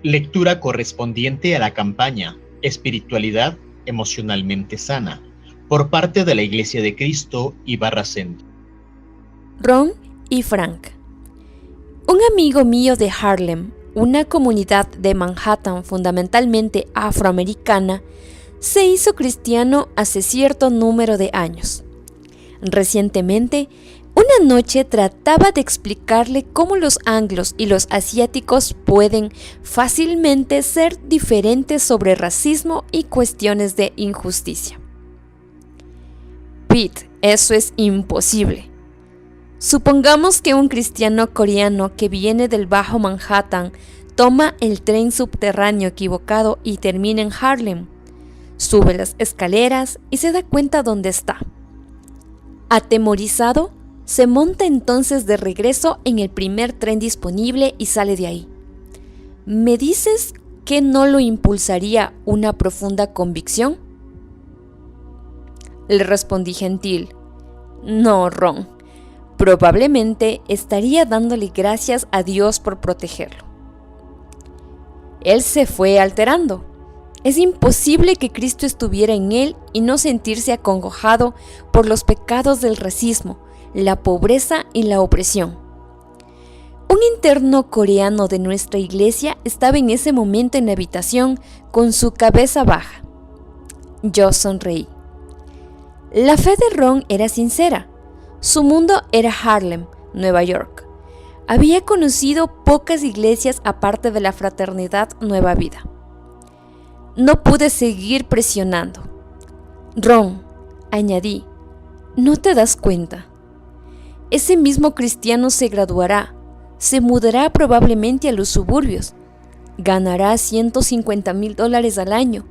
Lectura correspondiente a la campaña Espiritualidad emocionalmente sana, por parte de la Iglesia de Cristo y Barracento. Ron y Frank. Un amigo mío de Harlem, una comunidad de Manhattan fundamentalmente afroamericana, se hizo cristiano hace cierto número de años. Recientemente, una noche trataba de explicarle cómo los anglos y los asiáticos pueden fácilmente ser diferentes sobre racismo y cuestiones de injusticia. Pete, eso es imposible. Supongamos que un cristiano coreano que viene del Bajo Manhattan toma el tren subterráneo equivocado y termina en Harlem. Sube las escaleras y se da cuenta dónde está. Atemorizado, se monta entonces de regreso en el primer tren disponible y sale de ahí. ¿Me dices que no lo impulsaría una profunda convicción? Le respondí gentil. No, Ron. Probablemente estaría dándole gracias a Dios por protegerlo. Él se fue alterando. Es imposible que Cristo estuviera en él y no sentirse acongojado por los pecados del racismo, la pobreza y la opresión. Un interno coreano de nuestra iglesia estaba en ese momento en la habitación con su cabeza baja. Yo sonreí. La fe de Ron era sincera. Su mundo era Harlem, Nueva York. Había conocido pocas iglesias aparte de la Fraternidad Nueva Vida. No pude seguir presionando. Ron, añadí, ¿no te das cuenta? Ese mismo cristiano se graduará, se mudará probablemente a los suburbios, ganará $150,000 al año,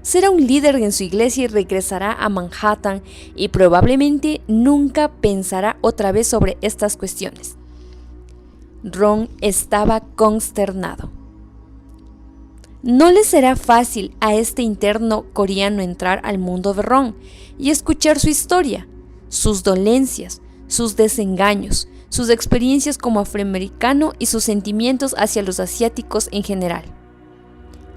será un líder en su iglesia y regresará a Manhattan y probablemente nunca pensará otra vez sobre estas cuestiones. Ron estaba consternado. No le será fácil a este interno coreano entrar al mundo de Ron y escuchar su historia, sus dolencias, sus desengaños, sus experiencias como afroamericano y sus sentimientos hacia los asiáticos en general.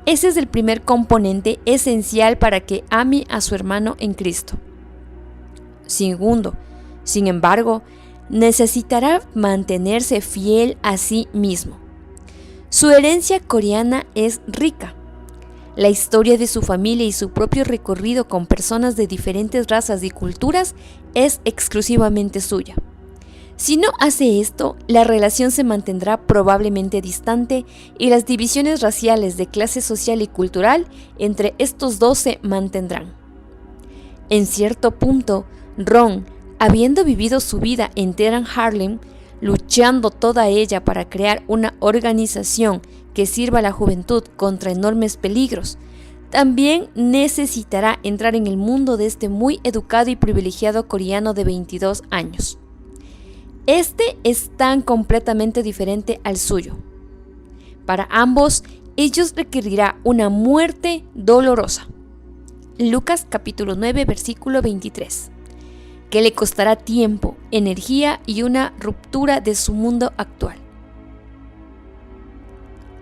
Ese es el primer componente esencial para que ame a su hermano en Cristo. Segundo, sin embargo, necesitará mantenerse fiel a sí mismo. Su herencia coreana es rica. La historia de su familia y su propio recorrido con personas de diferentes razas y culturas es exclusivamente suya. Si no hace esto, la relación se mantendrá probablemente distante y las divisiones raciales de clase social y cultural entre estos dos se mantendrán. En cierto punto, Ron, habiendo vivido su vida entera en Harlem, luchando toda ella para crear una organización que sirva a la juventud contra enormes peligros, también necesitará entrar en el mundo de este muy educado y privilegiado coreano de 22 años. Este es tan completamente diferente al suyo. Para ambos, ellos requerirá una muerte dolorosa. Lucas capítulo 9, versículo 23. Que le costará tiempo, energía y una ruptura de su mundo actual.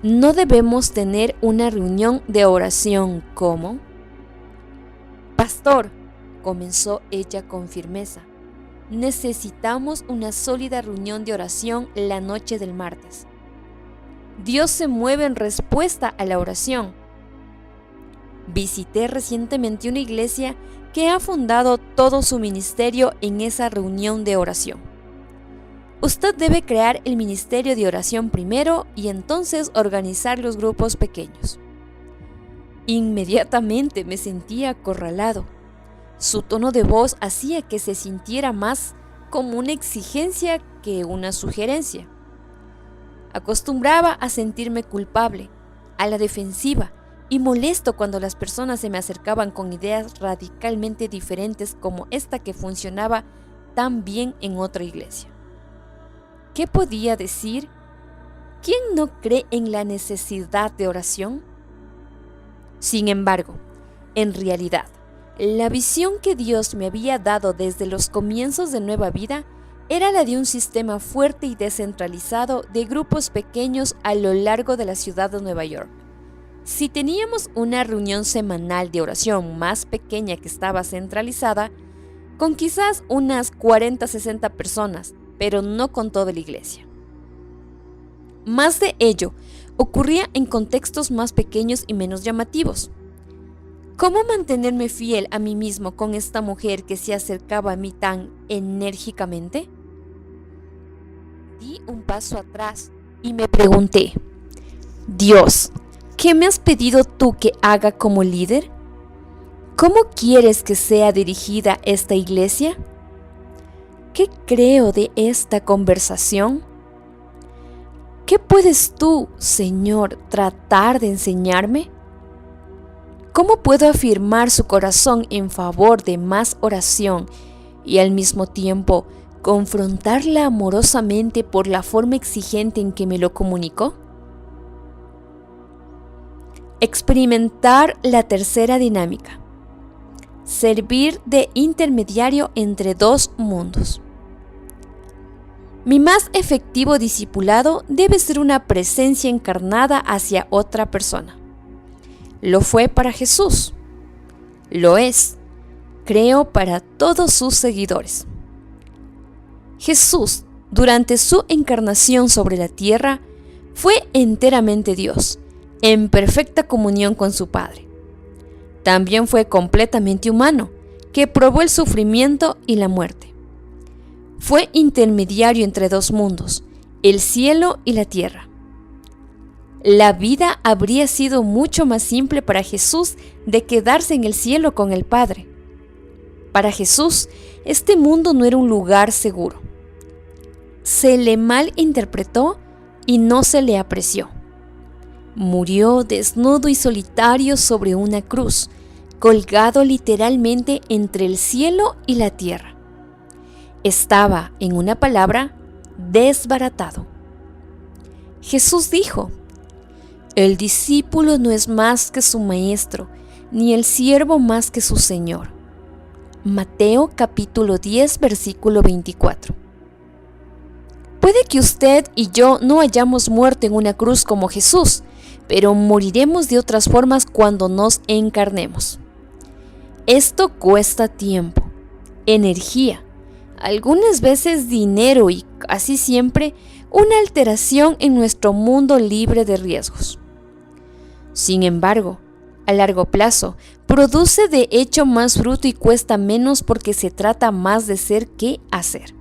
No debemos tener una reunión de oración como... Pastor, comenzó ella con firmeza, necesitamos una sólida reunión de oración la noche del martes. Dios se mueve en respuesta a la oración. Visité recientemente una iglesia que ha fundado todo su ministerio en esa reunión de oración. Usted debe crear el ministerio de oración primero y entonces organizar los grupos pequeños. Inmediatamente me sentía acorralado. Su tono de voz hacía que se sintiera más como una exigencia que una sugerencia. Acostumbraba a sentirme culpable, a la defensiva, y molesto cuando las personas se me acercaban con ideas radicalmente diferentes como esta que funcionaba tan bien en otra iglesia. ¿Qué podía decir? ¿Quién no cree en la necesidad de oración? Sin embargo, en realidad, la visión que Dios me había dado desde los comienzos de Nueva Vida era la de un sistema fuerte y descentralizado de grupos pequeños a lo largo de la ciudad de Nueva York. Si teníamos una reunión semanal de oración más pequeña que estaba centralizada, con quizás unas 40-60 personas, pero no con toda la iglesia. Más de ello ocurría en contextos más pequeños y menos llamativos. ¿Cómo mantenerme fiel a mí mismo con esta mujer que se acercaba a mí tan enérgicamente? Di un paso atrás y me pregunté, Dios, ¿qué me has pedido tú que haga como líder? ¿Cómo quieres que sea dirigida esta iglesia? ¿Qué creo de esta conversación? ¿Qué puedes tú, Señor, tratar de enseñarme? ¿Cómo puedo afirmar su corazón en favor de más oración y al mismo tiempo confrontarla amorosamente por la forma exigente en que me lo comunicó? Experimentar la tercera dinámica. Servir de intermediario entre dos mundos. Mi más efectivo discipulado debe ser una presencia encarnada hacia otra persona. Lo fue para Jesús. Lo es, creo, para todos sus seguidores. Jesús, durante su encarnación sobre la tierra, fue enteramente Dios, en perfecta comunión con su Padre. También fue completamente humano, que probó el sufrimiento y la muerte. Fue intermediario entre dos mundos, el cielo y la tierra. La vida habría sido mucho más simple para Jesús de quedarse en el cielo con el Padre. Para Jesús, este mundo no era un lugar seguro. Se le malinterpretó y no se le apreció. Murió desnudo y solitario sobre una cruz, colgado literalmente entre el cielo y la tierra. Estaba, en una palabra, desbaratado. Jesús dijo, el discípulo no es más que su maestro, ni el siervo más que su señor. Mateo capítulo 10, versículo 24. Puede que usted y yo no hayamos muerto en una cruz como Jesús, pero moriremos de otras formas cuando nos encarnemos. Esto cuesta tiempo, energía, algunas veces dinero y casi siempre una alteración en nuestro mundo libre de riesgos. Sin embargo, a largo plazo, produce de hecho más fruto y cuesta menos porque se trata más de ser que hacer.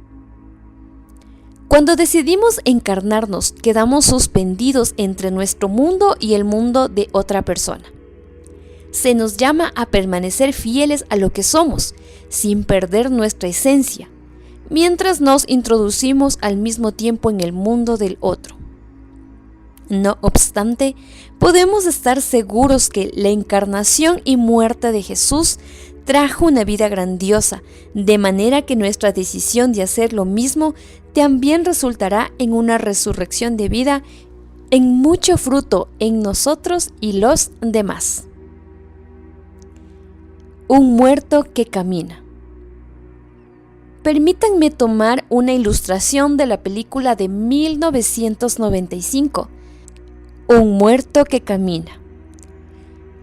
Cuando decidimos encarnarnos, quedamos suspendidos entre nuestro mundo y el mundo de otra persona. Se nos llama a permanecer fieles a lo que somos, sin perder nuestra esencia, mientras nos introducimos al mismo tiempo en el mundo del otro. No obstante, podemos estar seguros que la encarnación y muerte de Jesús trajo una vida grandiosa, de manera que nuestra decisión de hacer lo mismo también resultará en una resurrección de vida, en mucho fruto en nosotros y los demás. Un muerto que camina. Permítanme tomar una ilustración de la película de 1995, Un muerto que camina.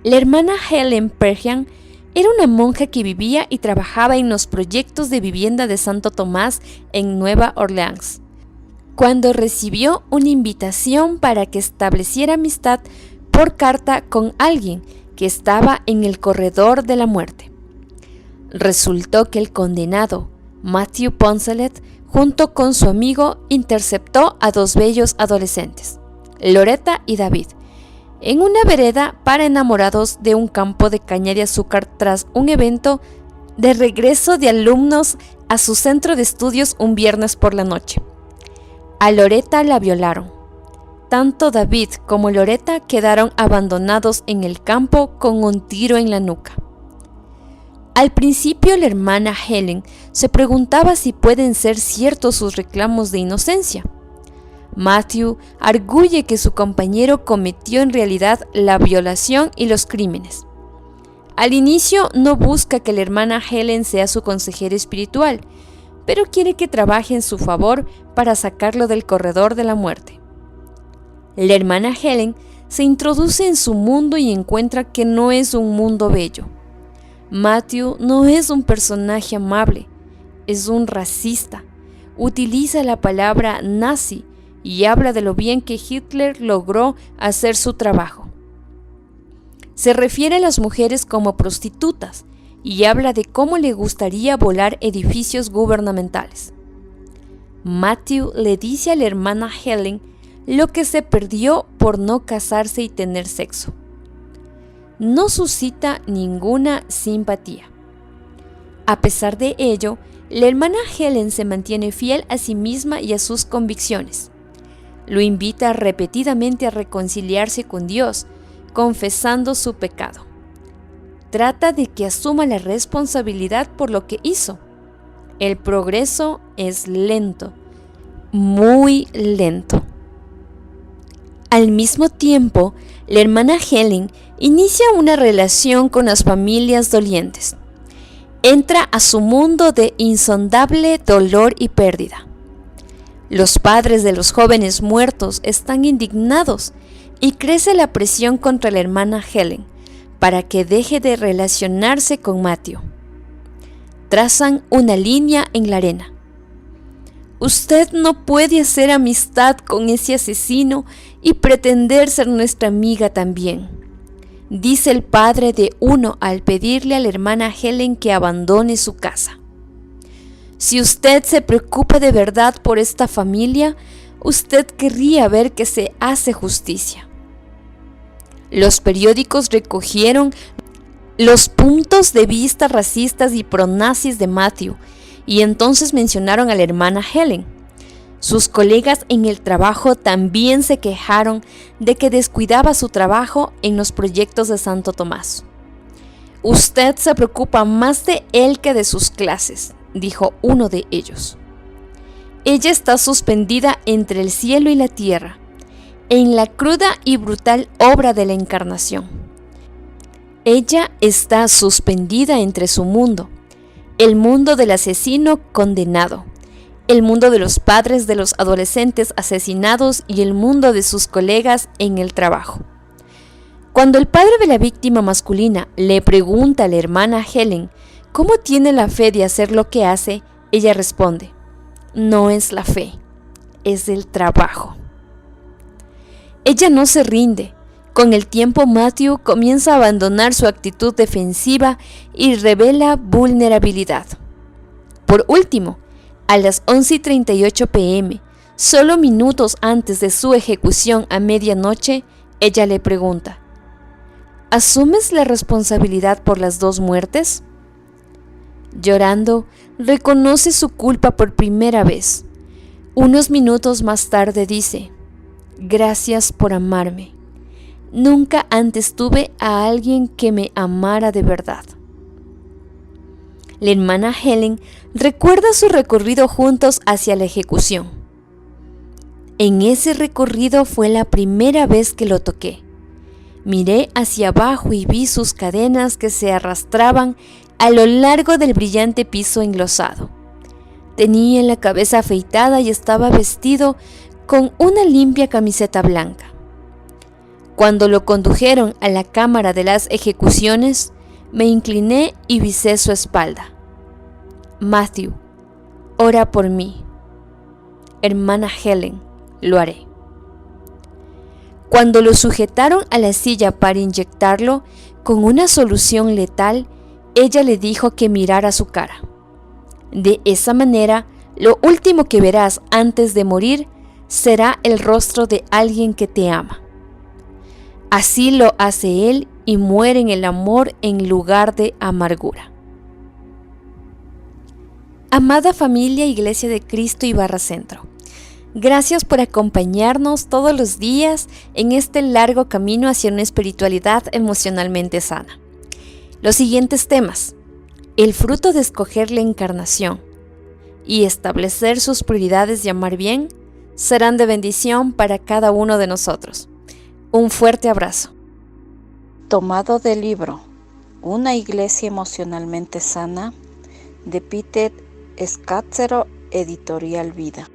La hermana Helen Perriand era una monja que vivía y trabajaba en los proyectos de vivienda de Santo Tomás en Nueva Orleans, cuando recibió una invitación para que estableciera amistad por carta con alguien que estaba en el corredor de la muerte. Resultó que el condenado, Matthew Poncelet, junto con su amigo, interceptó a dos bellos adolescentes, Loretta y David, en una vereda para enamorados de un campo de caña de azúcar tras un evento de regreso de alumnos a su centro de estudios un viernes por la noche. A Loretta la violaron. Tanto David como Loretta quedaron abandonados en el campo con un tiro en la nuca. Al principio la hermana Helen se preguntaba si pueden ser ciertos sus reclamos de inocencia. Matthew arguye que su compañero cometió en realidad la violación y los crímenes. Al inicio no busca que la hermana Helen sea su consejera espiritual, pero quiere que trabaje en su favor para sacarlo del corredor de la muerte. La hermana Helen se introduce en su mundo y encuentra que no es un mundo bello. Matthew no es un personaje amable, es un racista. Utiliza la palabra nazi y habla de lo bien que Hitler logró hacer su trabajo. Se refiere a las mujeres como prostitutas y habla de cómo le gustaría volar edificios gubernamentales. Matthew le dice a la hermana Helen lo que se perdió por no casarse y tener sexo. No suscita ninguna simpatía. A pesar de ello, la hermana Helen se mantiene fiel a sí misma y a sus convicciones. Lo invita repetidamente a reconciliarse con Dios, confesando su pecado. Trata de que asuma la responsabilidad por lo que hizo. El progreso es lento, muy lento. Al mismo tiempo, la hermana Helen inicia una relación con las familias dolientes. Entra a su mundo de insondable dolor y pérdida. Los padres de los jóvenes muertos están indignados y crece la presión contra la hermana Helen para que deje de relacionarse con Matthew. Trazan una línea en la arena. Usted no puede hacer amistad con ese asesino y pretender ser nuestra amiga también, dice el padre de uno al pedirle a la hermana Helen que abandone su casa. Si usted se preocupa de verdad por esta familia, usted querría ver que se hace justicia. Los periódicos recogieron los puntos de vista racistas y pronazis de Matthew y entonces mencionaron a la hermana Helen. Sus colegas en el trabajo también se quejaron de que descuidaba su trabajo en los proyectos de Santo Tomás. Usted se preocupa más de él que de sus clases, dijo uno de ellos. Ella está suspendida entre el cielo y la tierra, en la cruda y brutal obra de la encarnación. Ella está suspendida entre su mundo, el mundo del asesino condenado, el mundo de los padres de los adolescentes asesinados y el mundo de sus colegas en el trabajo. Cuando el padre de la víctima masculina le pregunta a la hermana Helen cómo tiene la fe de hacer lo que hace, ella responde: no es la fe, es el trabajo. Ella no se rinde. Con el tiempo, Matthew comienza a abandonar su actitud defensiva y revela vulnerabilidad. Por último, a las 11:38 p.m., solo minutos antes de su ejecución a medianoche, ella le pregunta: ¿asumes la responsabilidad por las dos muertes? Llorando, reconoce su culpa por primera vez. Unos minutos más tarde dice: gracias por amarme. Nunca antes tuve a alguien que me amara de verdad. La hermana Helen recuerda su recorrido juntos hacia la ejecución. En ese recorrido fue la primera vez que lo toqué. Miré hacia abajo y vi sus cadenas que se arrastraban a lo largo del brillante piso enlosado. Tenía la cabeza afeitada y estaba vestido con una limpia camiseta blanca. Cuando lo condujeron a la cámara de las ejecuciones, me incliné y visé su espalda. Matthew, ora por mí. Hermana Helen, lo haré. Cuando lo sujetaron a la silla para inyectarlo con una solución letal, ella le dijo que mirara su cara. De esa manera, lo último que verás antes de morir será el rostro de alguien que te ama. Así lo hace él y muere en el amor en lugar de amargura. Amada familia Iglesia de Cristo y Barra Centro, gracias por acompañarnos todos los días en este largo camino hacia una espiritualidad emocionalmente sana. Los siguientes temas: el fruto de escoger la encarnación y establecer sus prioridades y amar bien, serán de bendición para cada uno de nosotros. Un fuerte abrazo. Tomado del libro Una iglesia emocionalmente sana, de Peter Scazzero, Editorial Vida.